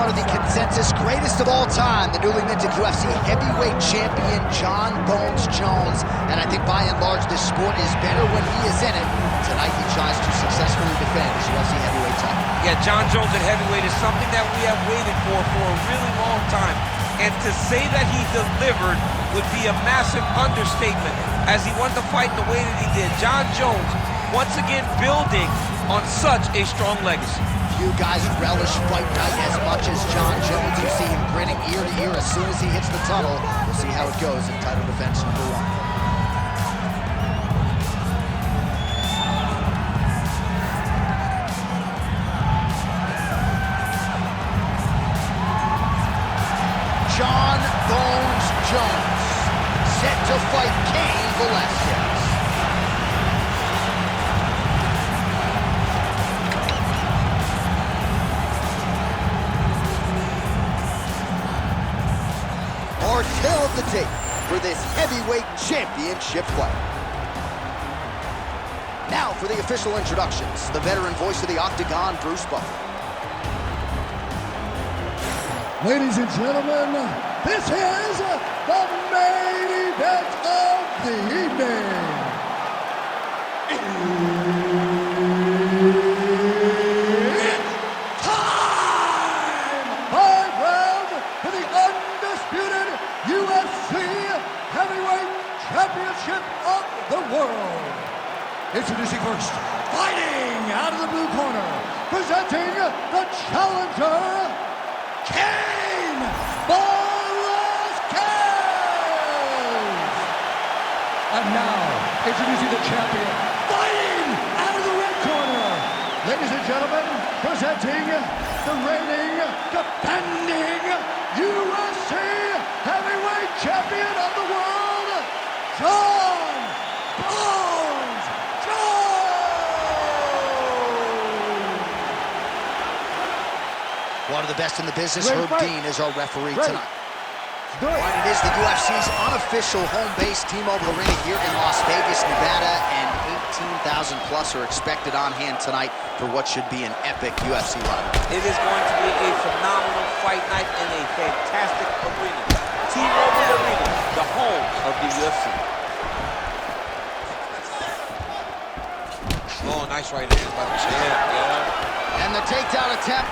one of the consensus greatest of all time, the newly minted UFC heavyweight champion, Jon Bones Jones. And I think by and large, this sport is better when he is in it. Tonight, he tries to successfully defend his UFC heavyweight title. Yeah, Jon Jones at heavyweight is something that we have waited for a really long time. And to say that he delivered would be a massive understatement as he won the fight in the way that he did. Jon Jones, once again, building on such a strong legacy. Few guys relish fight night as much as Jon Jones. You see him grinning ear to ear as soon as he hits the tunnel. We'll see how it goes in title defense number 1. Jon Bones Jones, set to fight Cain Velasquez. Our tale of the tape for this heavyweight championship fight. Now for the official introductions, the veteran voice of the Octagon, Bruce Buffer. Ladies and gentlemen, this is the main event of the evening. It's time! 5 rounds for the undisputed UFC Heavyweight Championship of the world. Introducing first, fighting out of the blue corner, presenting the challenger, Cain Velasquez! And now, introducing the champion, fighting out of the red corner. Ladies and gentlemen, presenting the reigning, defending UFC heavyweight champion of the world, Jon Bones Jones! One of the best in the business, Herb Dean, is our referee tonight. Right, it is the UFC's unofficial home base, T-Mobile Arena here in Las Vegas, Nevada, and 18,000 plus are expected on hand tonight for what should be an epic UFC run. It is going to be a phenomenal fight night in a fantastic arena. T-Mobile Arena, the home of the UFC. Oh, nice right hand by the champ, yeah. And the takedown attempt,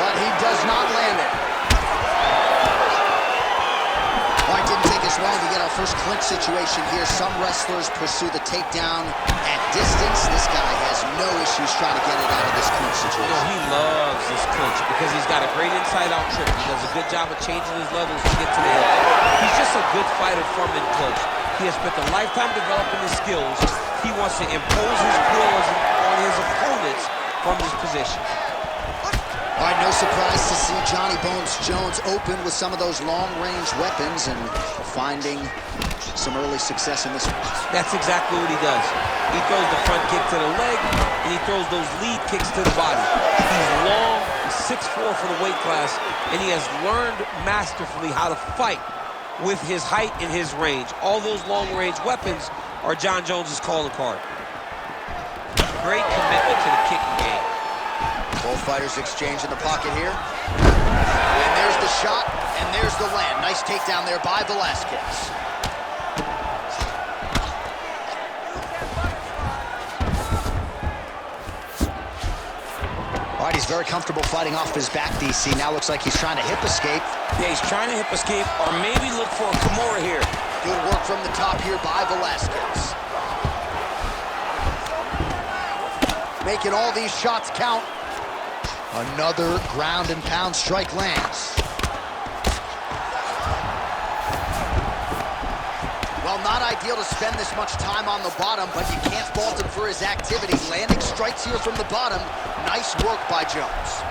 but he does not land it. All right, didn't take us long to get our first clinch situation here. Some wrestlers pursue the takedown at distance. This guy has no issues trying to get it out of this clinch situation. You know, he loves this clinch because he's got a great inside-out trip. He does a good job of changing his levels to get to the head. He's just a good fighter from in close. He has spent a lifetime developing his skills. He wants to impose his will on his opponents from this position. All right, no surprise to see Johnny Bones Jones open with some of those long-range weapons and finding some early success in this one. That's exactly what he does. He throws the front kick to the leg, and he throws those lead kicks to the body. He's long, he's 6'4" for the weight class, and he has learned masterfully how to fight with his height and his range. All those long-range weapons are Jon Jones's calling card. Great commitment to the kicking game. Both fighters exchange in the pocket here. And there's the shot, and there's the land. Nice takedown there by Velasquez. All right, he's very comfortable fighting off his back, DC. Now looks like he's trying to hip escape. Yeah, he's trying to hip escape or maybe look for a Kimura here. Good work from the top here by Velasquez. Making all these shots count. Another ground and pound strike lands. Well, not ideal to spend this much time on the bottom, but you can't fault him for his activity. Landing strikes here from the bottom. Nice work by Jones.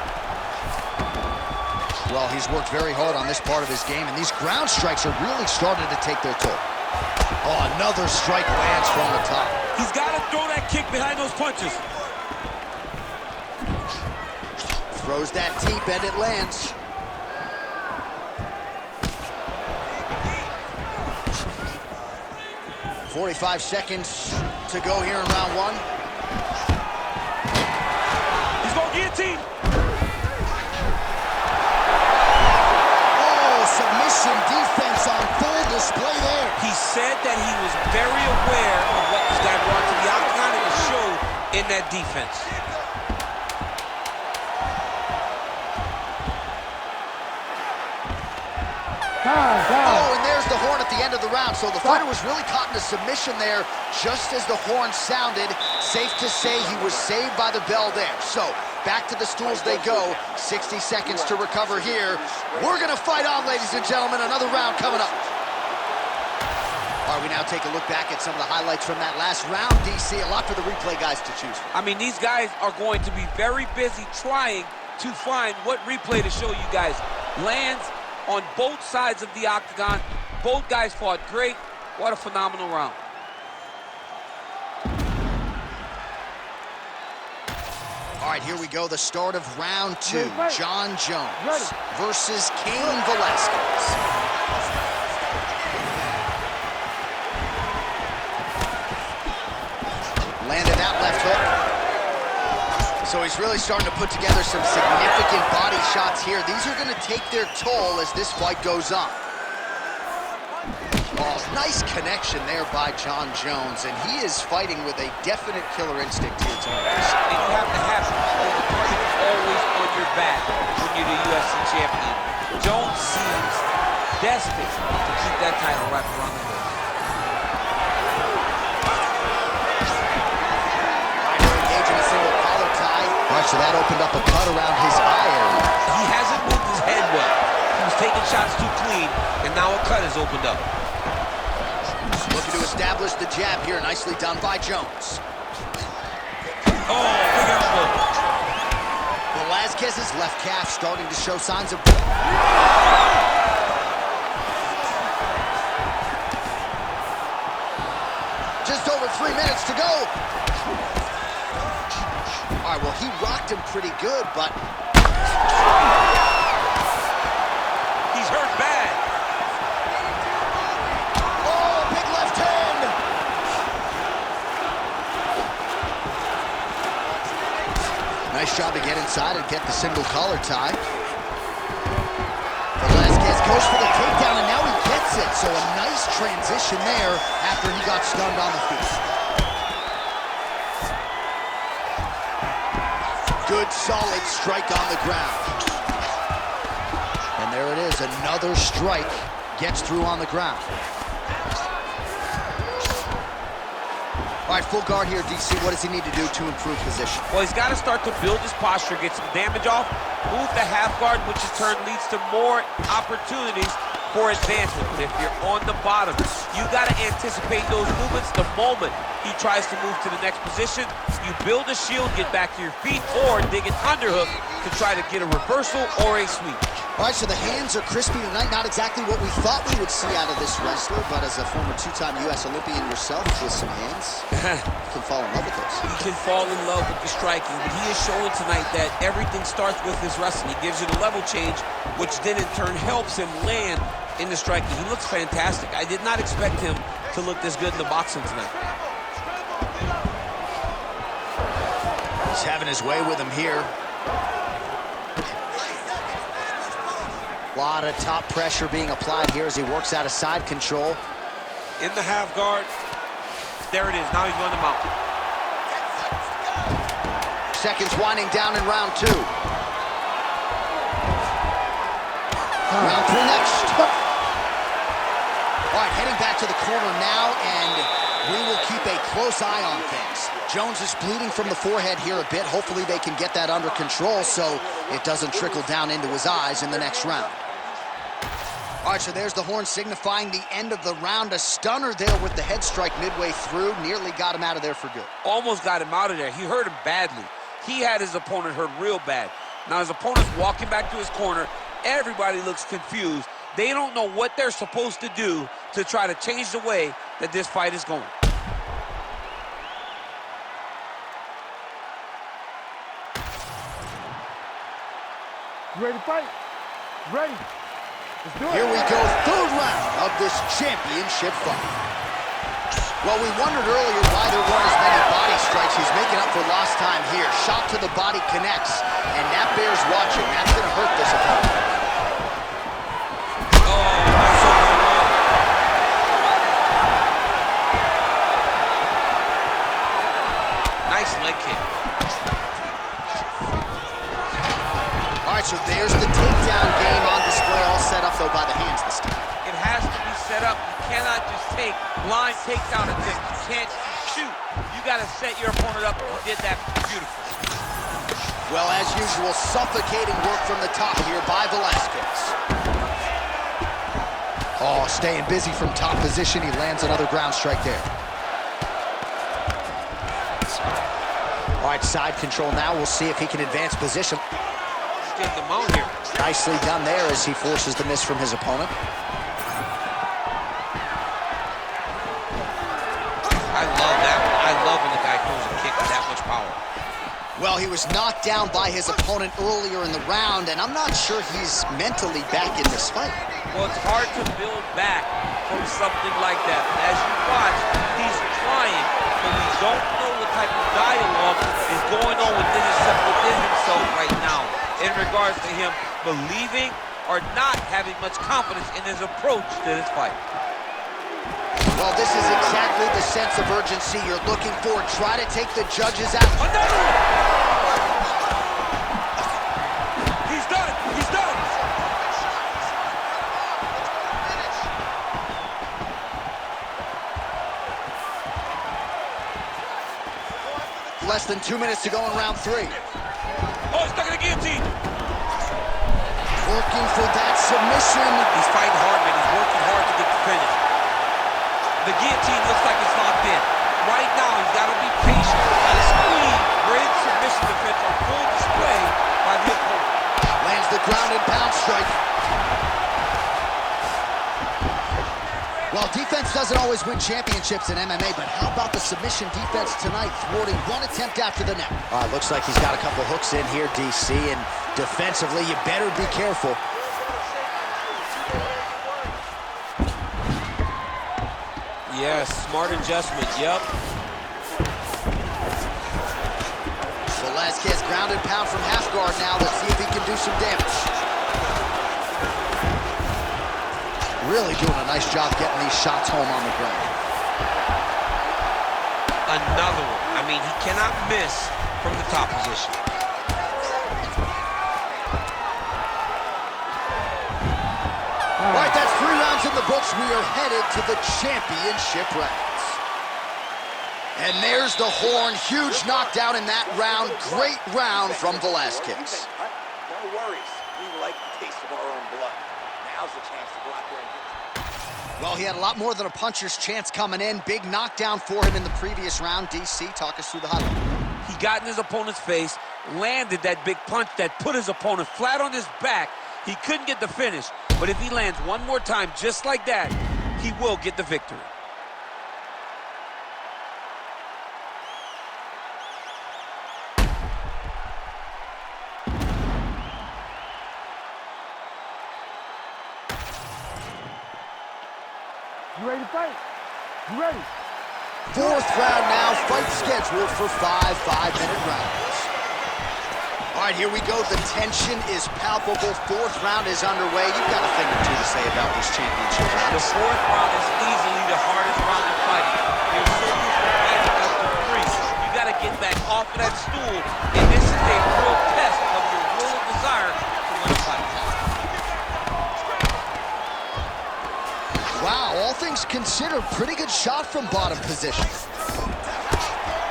Well, he's worked very hard on this part of his game, and these ground strikes are really starting to take their toll. Oh, another strike lands from the top. He's got to throw that kick behind those punches. Throws that deep and it lands. "45 seconds to go here in round 1. He's going to guillotine. said that he was very aware of what this guy brought to the octagon, and it showed in that defense. Oh, and there's the horn at the end of the round. So the fighter was really caught in a submission there just as the horn sounded. Safe to say he was saved by the bell there. So back to the stools they go. 60 seconds to recover here. We're going to fight on, ladies and gentlemen. Another round coming up. All right, we now take a look back at some of the highlights from that last round, DC. A lot for the replay guys to choose from. I mean, these guys are going to be very busy trying to find what replay to show you guys. Lands on both sides of the octagon. Both guys fought great. What a phenomenal round. All right, here we go. The start of round 2. Jon Jones versus Cain Velasquez. Landed that left hook. So he's really starting to put together some significant body shots here. These are going to take their toll as this fight goes on. Oh, nice connection there by Jon Jones, and he is fighting with a definite killer instinct here tonight. And you have to have the target always on your back when you're the UFC champion. Jones seems desperate to keep that title wrapped around the waist. All right, so that opened up a cut around his eye area. He hasn't moved his head well. He was taking shots too clean, and now a cut has opened up. Looking to establish the jab here. Nicely done by Jones. Oh, big elbow. Velasquez's left calf starting to show signs of... Just over 3 minutes to go. All right, well, he rocked him pretty good, but... He's hurt bad. Oh, big left hand! Nice job to get inside and get the single collar tie. Velasquez goes for the takedown, and now he gets it. So a nice transition there after he got stunned on the feet. Good, solid strike on the ground. And there it is, another strike gets through on the ground. All right, full guard here, DC. What does he need to do to improve position? Well, he's got to start to build his posture, get some damage off, move the half guard, which in turn leads to more opportunities for advancement. But if you're on the bottom, you got to anticipate those movements the moment he tries to move to the next position. You build a shield, get back to your feet, or dig an underhook to try to get a reversal or a sweep. All right, so the hands are crispy tonight. Not exactly what we thought we would see out of this wrestler, but as a former 2-time U.S. Olympian yourself with some hands, you can fall in love with those. He can fall in love with the striking, but he is showing tonight that everything starts with his wrestling. He gives you the level change, which then in turn helps him land in the striking. He looks fantastic. I did not expect him to look this good in the boxing tonight. He's having his way with him here. A lot of top pressure being applied here as he works out of side control. In the half guard. There it is. Now he's going to mount. Seconds winding down in round 2. Round 3 next. All right, heading back to the corner now, and we will keep a close eye on things. Jones is bleeding from the forehead here a bit. Hopefully they can get that under control so it doesn't trickle down into his eyes in the next round. All right, so there's the horn signifying the end of the round. A stunner there with the head strike midway through. Nearly got him out of there for good. Almost got him out of there. He hurt him badly. He had his opponent hurt real bad. Now his opponent's walking back to his corner. Everybody looks confused. They don't know what they're supposed to do to try to change the way that this fight is going. You ready to fight? Ready. Let's do it. Here we go, third round of this championship fight. Well, we wondered earlier why there weren't as many body strikes. He's making up for lost time here. Shot to the body connects, and that bears watching. That's going to hurt this opponent. cannot just take blind takedown attempts. You can't shoot. You got to set your opponent up. He did that beautifully. Well, as usual, suffocating work from the top here by Velasquez. Oh, staying busy from top position. He lands another ground strike there. All right, side control now. We'll see if he can advance position. He's getting the mount here. Nicely done there as he forces the miss from his opponent. I love that. I love when the guy throws a kick with that much power. Well, he was knocked down by his opponent earlier in the round, and I'm not sure he's mentally back in this fight. Well, it's hard to build back from something like that. As you watch, he's trying, but we don't know what type of dialogue is going on within himself right now in regards to him believing or not having much confidence in his approach to this fight. Well, this is exactly the sense of urgency you're looking for. Try to take the judges out. Another one! He's done! He's done! Less than 2 minutes to go in round 3. Oh, he's stuck in the guillotine! Working for that submission. He's fighting hard, man. He's working hard to get the finish. The guillotine looks like it's locked in. Right now, he's got to be patient. Got to squeeze. Great submission defense on full display by the opponent. Lands the ground and pound strike. Well, defense doesn't always win championships in MMA, but how about the submission defense tonight, thwarting one attempt after the next? All right, looks like he's got a couple hooks in here, DC, and defensively, you better be careful. Yes, smart adjustment, yep. Velasquez ground and pound from half guard now. Let's see if he can do some damage. Really doing a nice job getting these shots home on the ground. Another one. I mean, he cannot miss from the top position. All right, that's 3 rounds in the books. We are headed to the championship rounds. And there's the horn. Huge knockdown in that round. Great round from Velasquez. No worries. We like the taste of our own blood. Now's the chance to go out there and get... Well, he had a lot more than a puncher's chance coming in. Big knockdown for him in the previous round. DC, talk us through the highlight. He got in his opponent's face, landed that big punch that put his opponent flat on his back. He couldn't get the finish, but if he lands one more time just like that, he will get the victory. You ready to fight? You ready? 4th round now. Fight scheduled for 5 5-minute rounds. All right, here we go. The tension is palpable. 4th round is underway. You've got a thing or two to say about this championship round. The 4th round is easily the hardest round in fighting. You're so used to fighting after 3. You got to get back off of that stool, and this is a real test of your will and desire to win a fight. Wow, all things considered, pretty good shot from bottom position.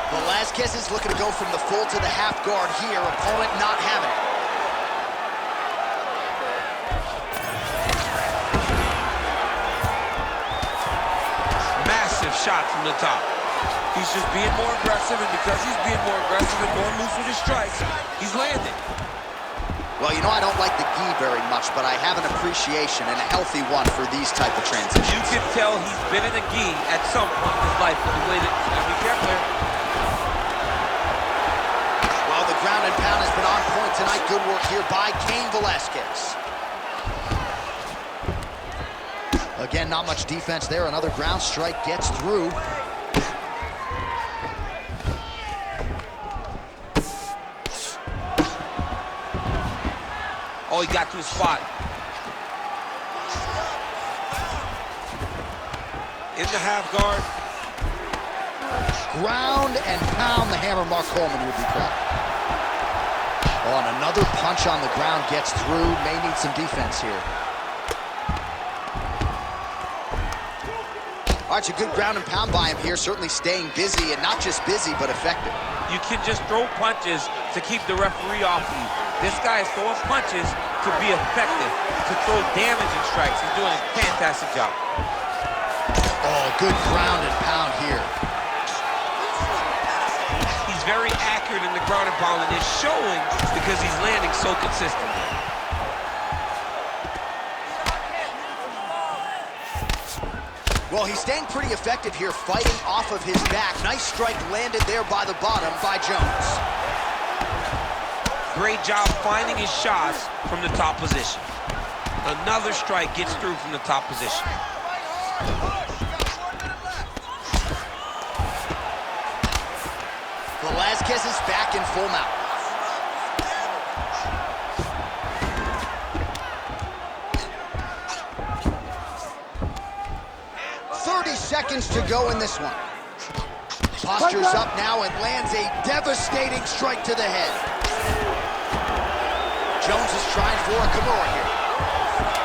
Velasquez is looking to go from the full to the half guard here. Opponent not having it. Massive shot from the top. He's just being more aggressive, and because he's being more aggressive and more loose with his strikes, he's landing. Well, you know, I don't like the gi very much, but I have an appreciation and a healthy one for these type of transitions. You can tell he's been in a gi at some point in his life, but the way that he's gotta be careful there. Well, the ground and pound has been on point tonight. Good work here by Cain Velasquez. Again, not much defense there. Another ground strike gets through. Oh, he got to his spot. In the half guard. Ground and pound. The hammer, Mark Coleman would be proud. Oh, and another punch on the ground gets through. May need some defense here. All right, it's a good ground and pound by him here, certainly staying busy, and not just busy, but effective. You can just throw punches to keep the referee off you. This guy is throwing punches to be effective, to throw damaging strikes. He's doing a fantastic job. Oh, good ground and pound here. He's very accurate in the ground and pound, and it's showing because he's landing so consistently. Well, he's staying pretty effective here, fighting off of his back. Nice strike landed there by the bottom by Jones. Great job finding his shots from the top position. Another strike gets through from the top position. Velasquez is back in full mount. Seconds to go in this one. Postures up now and lands a devastating strike to the head. Jones is trying for a Kimura here.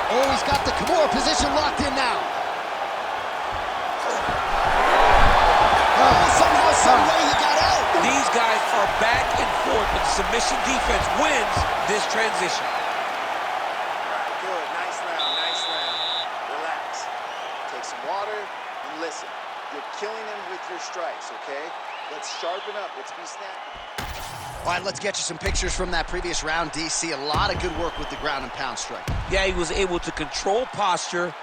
Oh, he's got the Kimura position locked in now. Somehow, some way he got out. These guys are back and forth, but submission defense wins this transition. Good, nice round, nice round. Relax. Take some water. Listen, you're killing him with your strikes, okay? Let's sharpen up. Let's be snappy. All right, let's get you some pictures from that previous round, DC. A lot of good work with the ground and pound strike. Yeah, he was able to control posture,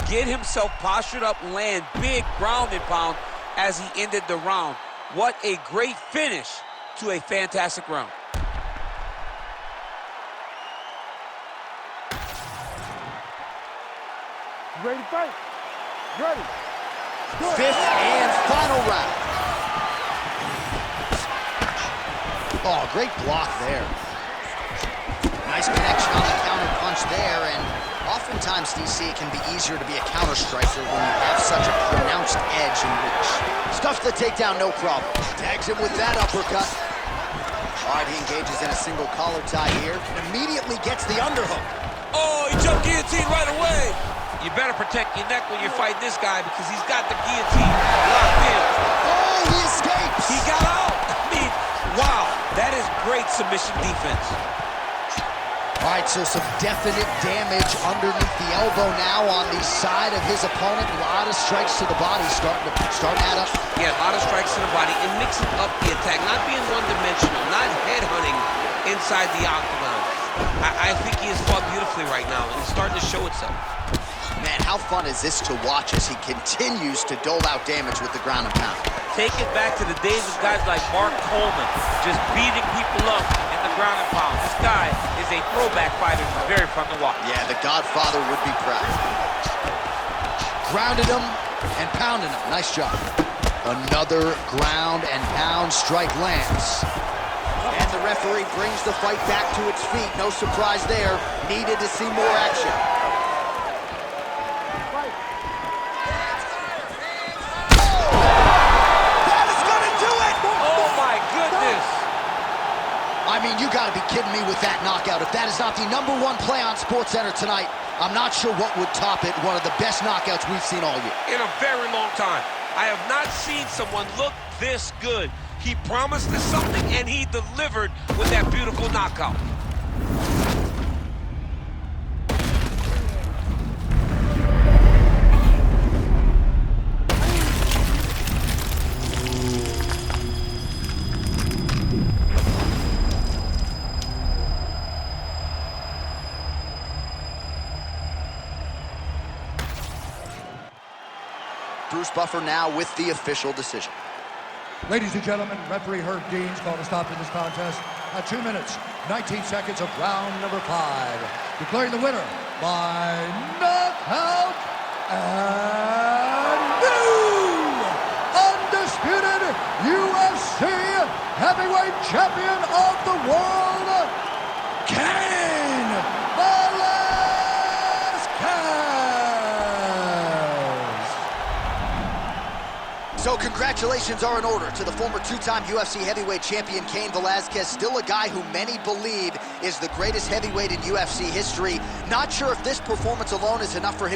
get himself postured up, land big ground and pound as he ended the round. What a great finish to a fantastic round. You ready to fight? Ready. Fifth and final round. Oh, great block there. Nice connection on the counter punch there, and oftentimes, DC, it can be easier to be a counter striker when you have such a pronounced edge and reach. Stuffs the takedown, no problem. Tags him with that uppercut. All right, he engages in a single collar tie here, and immediately gets the underhook. Oh, he jumped guillotine right away. You better protect your neck when you're fighting this guy because he's got the guillotine locked in. Oh, he escapes. He got out. I mean, wow, that is great submission defense. All right, so some definite damage underneath the elbow now on the side of his opponent. A lot of strikes to the body starting to add up. Yeah, a lot of strikes to the body and mixing up the attack, not being one-dimensional, not headhunting inside the octagon. I think he has fought beautifully right now, and it's starting to show itself. Man, how fun is this to watch as he continues to dole out damage with the ground and pound? Take it back to the days of guys like Mark Coleman, just beating people up in the ground and pound. This guy is a throwback fighter. It's very fun to watch. Yeah, the Godfather would be proud. Grounded him and pounded him. Nice job. Another ground and pound strike lands. And the referee brings the fight back to its feet. No surprise there. Needed to see more action. I mean, you gotta be kidding me with that knockout. If that is not the #1 play on SportsCenter tonight, I'm not sure what would top it. One of the best knockouts we've seen all year. In a very long time. I have not seen someone look this good. He promised us something, and he delivered with that beautiful knockout. Bruce Buffer now with the official decision. Ladies and gentlemen, referee Herb Dean's called a stop to this contest at 2 minutes, 19 seconds of round number 5. Declaring the winner by knockout and new undisputed UFC heavyweight champion of the world, Cain Velasquez. So congratulations are in order to the former 2-time UFC heavyweight champion Cain Velasquez, still a guy who many believe is the greatest heavyweight in UFC history. Not sure if this performance alone is enough for him